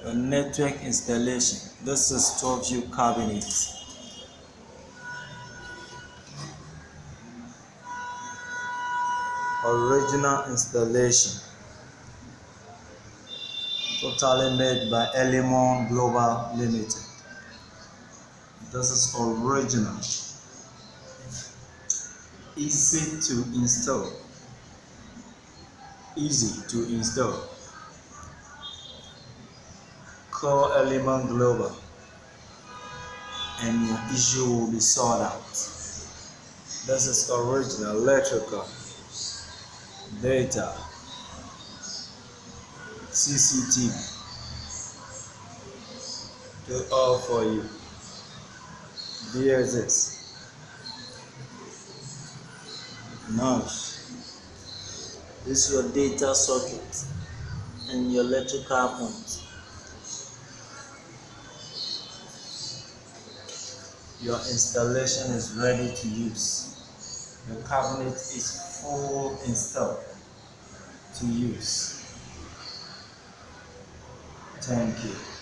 A network installation. This is 12U cabinet. Original installation. Totally made by Elimon Global Limited. This is original. Easy to install. Easy to install. Call Elimon Global and your issue will be sorted out. This is original electrical, data, CCTV, do all for you. DSS, NOS. This is your data socket and your electrical point. Your installation is ready to use. Your cabinet is full installed to use. Thank you.